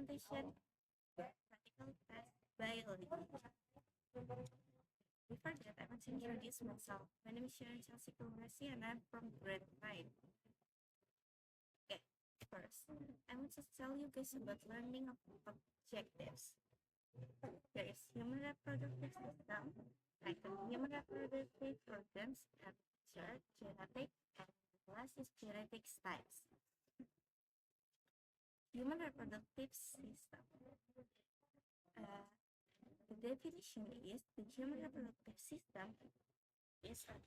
presentation, practical test biology. Before that, I want to introduce myself. My name is Sharon Chelsea Kulrasi and I'm from grade 9. Okay, first, I want to tell you guys about learning objectives. There is human reproductive system, like human reproductive organs, and genetic, and the last is genetics types. Human reproductive system. The definition is the human reproductive system is an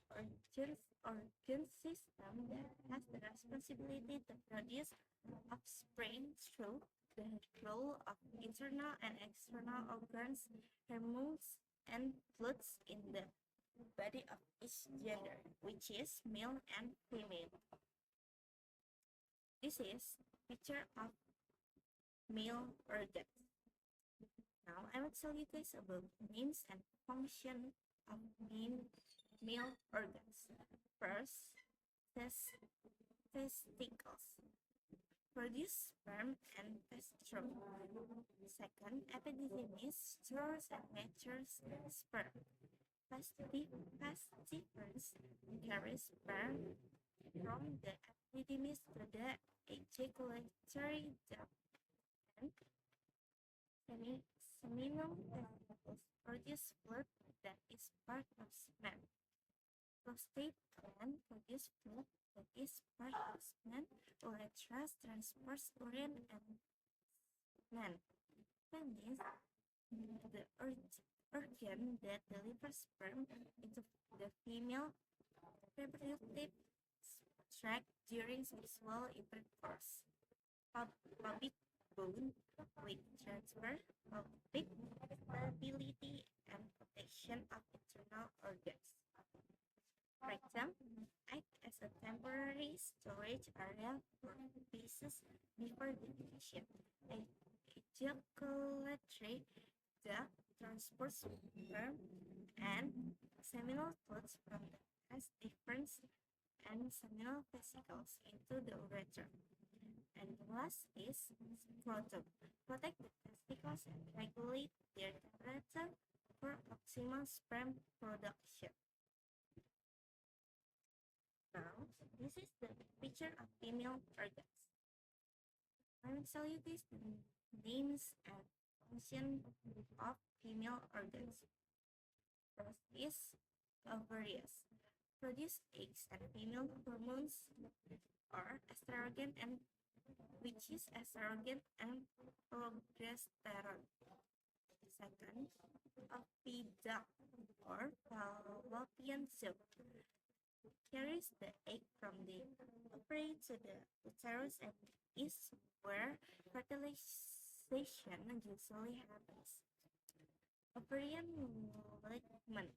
organ system that has the responsibility to produce offspring through the role of internal and external organs, hormones, and fluids in the body of each gender, which is male and female. This is picture of male organs. Now I will tell you guys about names and function of male organs. First, testicles. Produce sperm and testosterone. Second, epididymis stores and matures sperm. Fasciferous carries sperm from the epididymis to the ejaculatory duct. And seminal testicles produce fluid that is part of semen. Prostate gland produce fluid that is part of semen. Urethra transports urine and semen. Penis, the organ that delivers sperm into the female reproductive tract during sexual intercourse. Pubic bone with transfer, pubic stability, and protection of internal organs. Rectum act as a temporary storage area for feces before defecation. Ejaculatory duct transports sperm and seminal fluids from the vas deferens and seminal vesicles into the urethra. And the last is scrotum. Protect the testicles and regulate their temperature for optimal sperm production. Now, this is the picture of female organs. I will tell you guys the names and function of female organs. First is ovaries. Produce eggs and female hormones are estrogen and which is estrogen and progesterone. Second, oviduct or fallopian tube carries the egg from the ovary to the uterus and is where fertilization usually happens. Ovarian ligament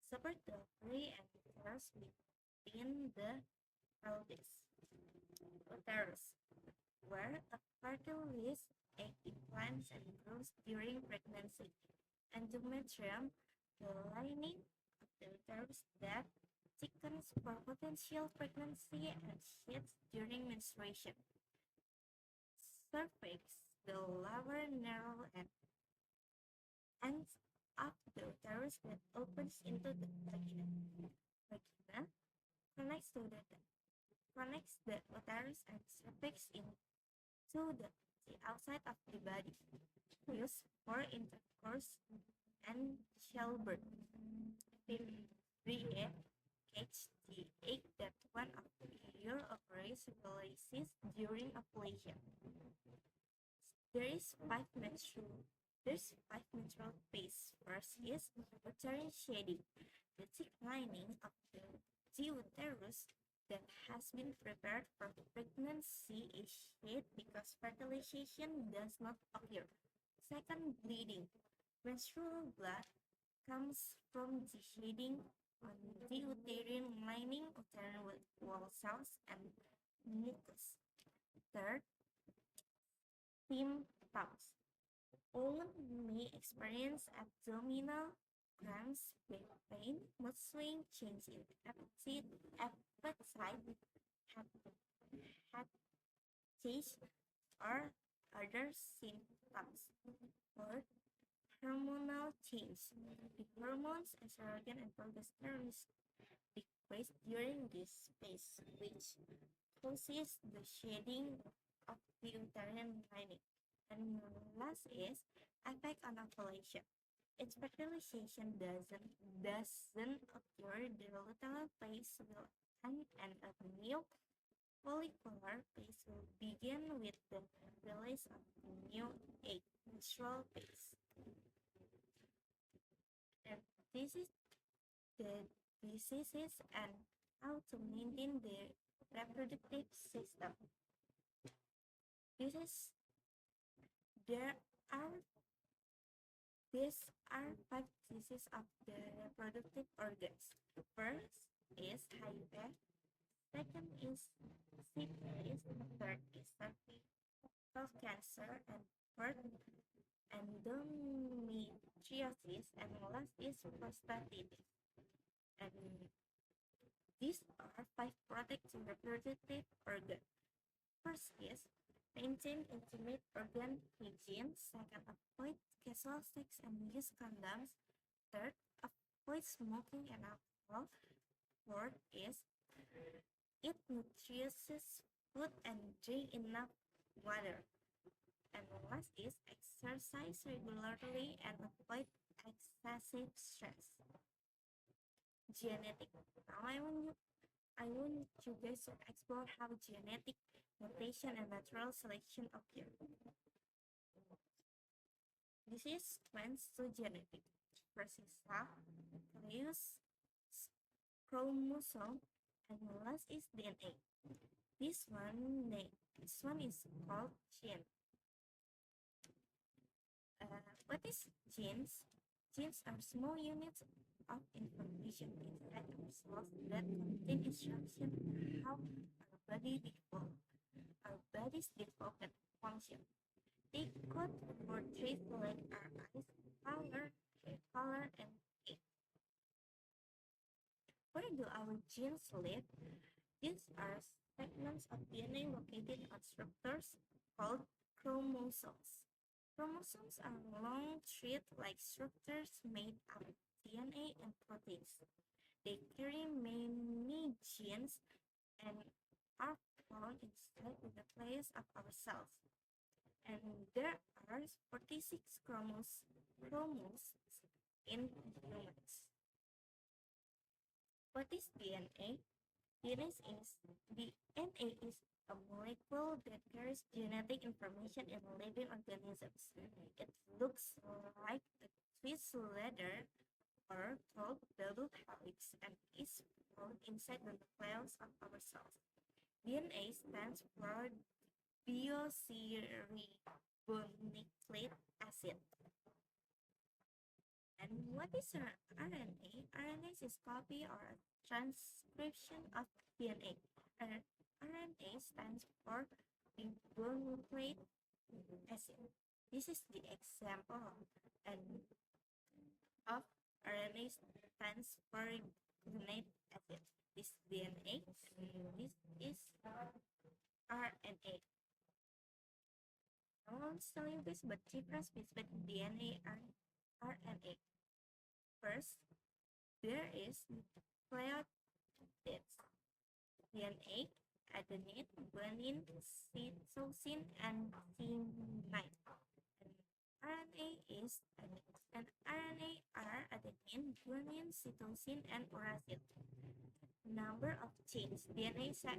support the ovary and uterus within the pelvis. Uterus, where a fertile egg implants and grows during pregnancy. Endometrium, the lining of the uterus that thickens for potential pregnancy and sheds during menstruation. Cervix, the lower narrow ends of the uterus that opens into the vagina. Vagina connects the uterus and cervix into the outside of the body, used for intercourse and childbirth. VA catch the egg that one of your ovaries releases during ovulation. There's five menstrual phase. First is uterine shedding. The thick lining of the uterus that has been prepared for pregnancy is shed because fertilization does not occur. Second, bleeding. Menstrual blood comes from the shedding on the uterine lining, uterine wall cells, and mucus. Third, symptoms. Women may experience abdominal cramps, back pain, mood swing, change in appetite, head taste, or other symptoms. Or hormonal change. The hormones estrogen and progesterone decrease during this phase, which causes the shedding of the uterine lining. And last is effect on ovulation. Its fertilization doesn't occur. The luteal phase will end and a new follicular phase will begin with the release of the new egg, menstrual phase. And this is the diseases and how to maintain the reproductive system. This is there are these are five diseases of the reproductive organs. The first is HIV, second is syphilis, third is cervical cancer, and fourth endometriosis, and last is prostatitis. And these are five protective reproductive organs. First is maintain intimate organ hygiene. Second, avoid casual sex and use condoms. Third, avoid smoking and alcohol. Fourth is eat nutritious food and drink enough water. And last is exercise regularly and avoid excessive stress. Genetic. Now I want you guys to explore how genetic mutation and natural selection occur. This is transgenetic. First is nucleus, chromosome, and last is DNA. This one is called gene. What is genes? Genes are small units of information inside our cells that contain instructions on how our bodies develop and function. They code for traits like our eyes, color, and age. Where do our genes live? These are segments of DNA located on structures called chromosomes. Chromosomes are long thread-like structures made up of DNA and proteins. They carry many genes and are found inside the nucleus of our cells. And there are 46 chromosomes in humans. What is DNA? DNA is a molecule that carries genetic information in living organisms. It looks like a twist letter or 12 double helix and is found inside the nucleus of our cells. DNA stands for deoxyribonucleic acid. And what is RNA? RNA is copy or a transcription of DNA. RNA stands for ribonucleic acid. This is the example and of RNA stands for ribonucleic acid. This DNA and this is RNA. I want to tell you guys about difference between DNA and RNA. First, there is nucleotides. DNA, adenine, guanine, cytosine, and thymine. And RNA is and RNA are adenine, guanine, cytosine, and uracil. Number of chains: DNA is 2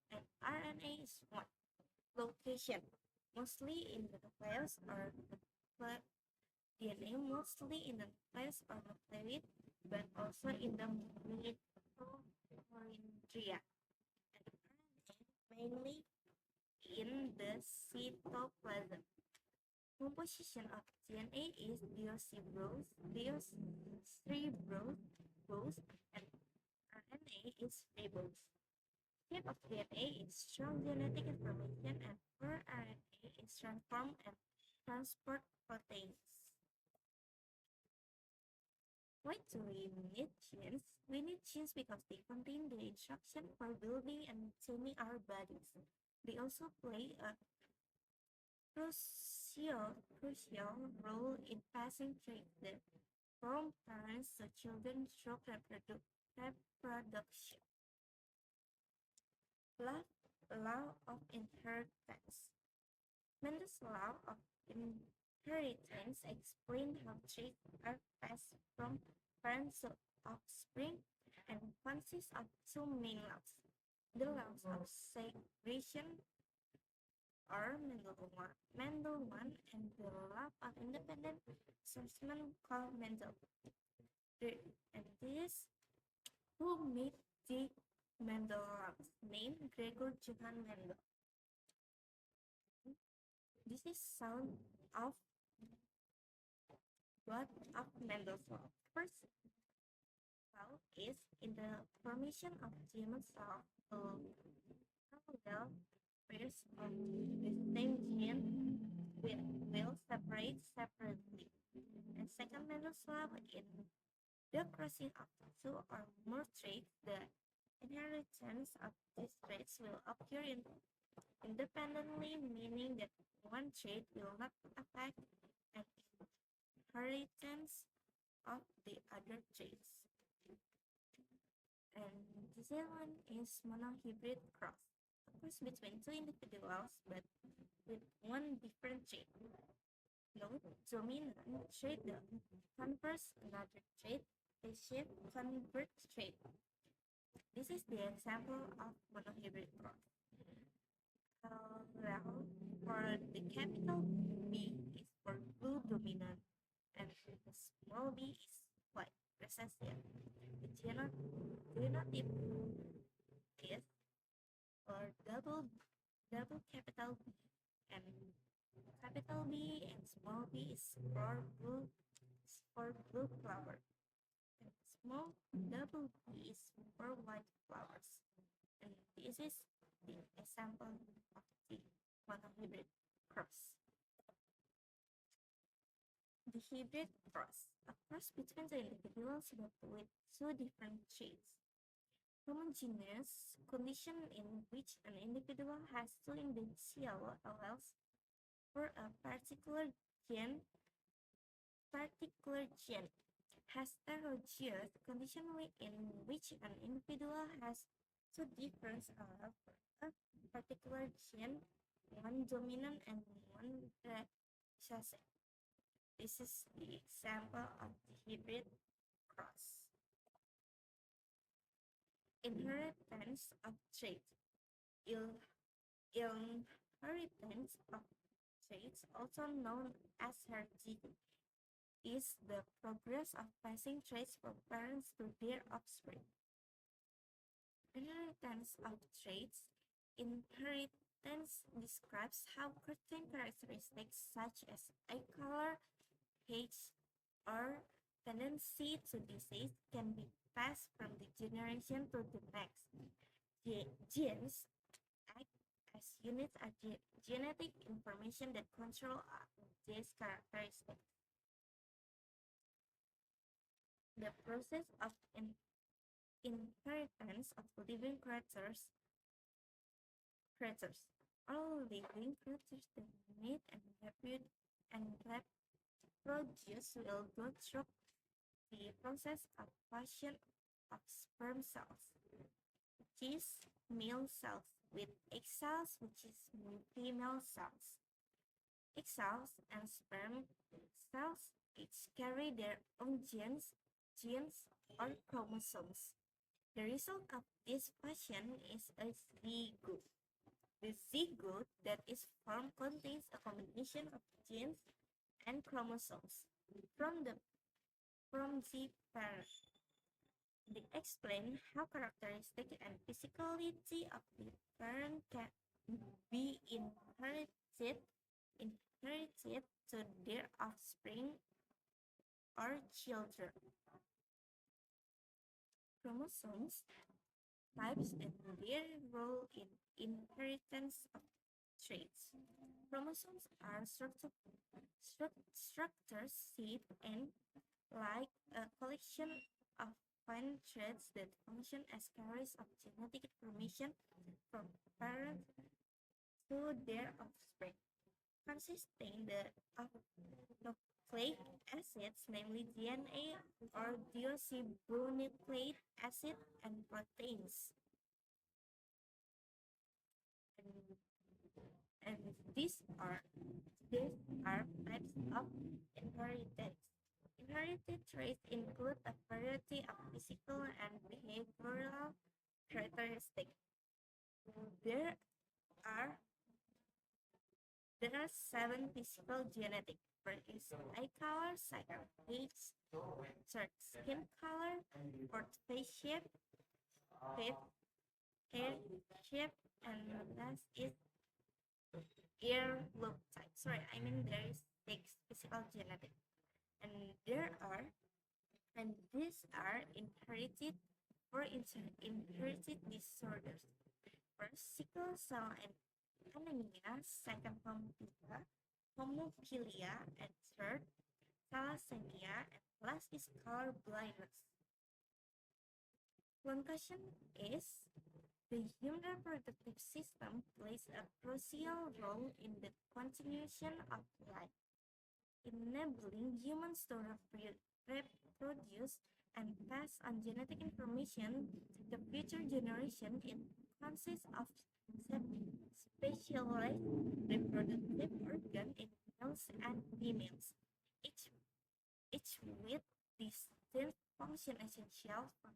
and RNA is 1. Location: mostly in the nucleus or DNA mostly in the nucleus or nucleus, but also in the mitochondria, and RNA mainly in the cytoplasm. Composition of DNA is deoxyribose, and RNA is ribose. Shape of DNA is strong genetic information, and for RNA is transform and transport proteins. Why do we need genes? We need genes because they contain the instruction for building and maintaining our bodies. They also play a crucial role in passing traits from parents to children through reproduction. Law of inheritance. Mendel's law of inheritance explained how traits are passed from parents to offspring and consists of two main laws. The laws of segregation or Mendel 1 and the law of independent assessment called Mendel. And this who made the Mendel laws, named Gregor Johann Mendel. This is sound of what of Mendel's law. First law is in the formation of human cell, parallel pairs of the same gene will separate separately. And second Mendel's law in the crossing of two or more traits, the inheritance of these traits will occur independently, meaning that one trait will not affect an inheritance of the other traits. And the second one is monohybrid cross, a cross between two individuals but with one different trait. Note, dominant trait confers another trait, the shape convert trait. This is the example of monohybrid cross. Well, for the capital B is for blue dominant and the small b is white recessive. The genotype is for double capital B and capital B and small b is for blue flower and small double b is for white flowers. And this is the example of the monohybrid cross. The hybrid cross, a cross between the individuals but with two different traits. Homogeneous condition in which an individual has two identical alleles for a particular gene. Heterogeneous condition in which an individual has two different alleles for a particular gene, one dominant and one recessive. This is the example of the hybrid cross. Inheritance of traits. Inheritance of traits, also known as heredity, is the progress of passing traits from parents to their offspring. Inheritance of traits. Inheritance describes how certain characteristics such as eye color, age, or tendency to disease can be passed from the generation to the next. Genes act as units of genetic information that control these characteristics. The process of inheritance of living creatures. All living creatures that mate and reproduce will go through the process of fusion of sperm cells, which is male cells, with egg cells, which is female cells. Egg cells and sperm cells each carry their own genes or chromosomes. The result of this fusion is a zygote. The zygote that is formed contains a combination of genes and chromosomes from the parent. They explain how characteristic and physicality of the parent can be inherited to their offspring or children. Chromosomes, types, and their role in inheritance of traits. Chromosomes are structures shaped and like a collection of fine threads that function as carriers of genetic information from parent to their offspring, consisting of nucleic acids, namely DNA or deoxyribonucleic acid, and proteins. And, and these are types of inheritance. Inherited traits include a variety of physical and behavioral characteristics. There are there are 7 physical genetic. First is eye color, second age, third skin color, fourth face shape, fifth hair shape, and last is ear lobe type. Sorry, I mean there is 6 physical genetic, and these are inherited for inherited disorders. First, sickle cell and anemia, second hemophilia, and third thalassemia, and last is color blindness. One question is, the human reproductive system plays a crucial role in the continuation of life, enabling humans to reproduce and pass on genetic information to future generations. It consists of specialized reproductive organs in males and females, each, each with distinct function essential for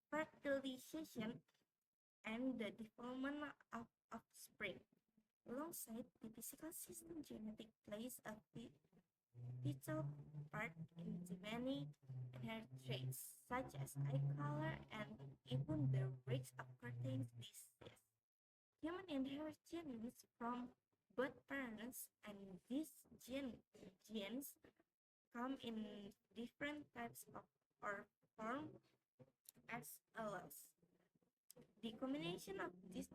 fertilization and the development of offspring. Alongside the physical system, genetic plays a vital part in many inherent traits, such as eye color and even the risk of certain diseases. Human inherit genes from both parents, and these genes come in different types of or form as allows. The combination of these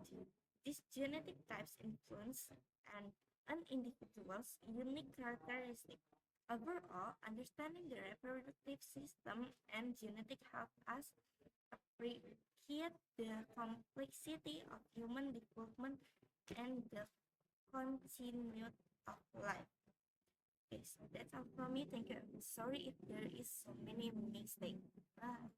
genetic types influence an individual's unique characteristics. Overall, understanding the reproductive system and genetic help us appreciate the complexity of human development and the continuity of life. Okay, so that's all from me. Thank you. I'm sorry if there is so many mistakes. Bye.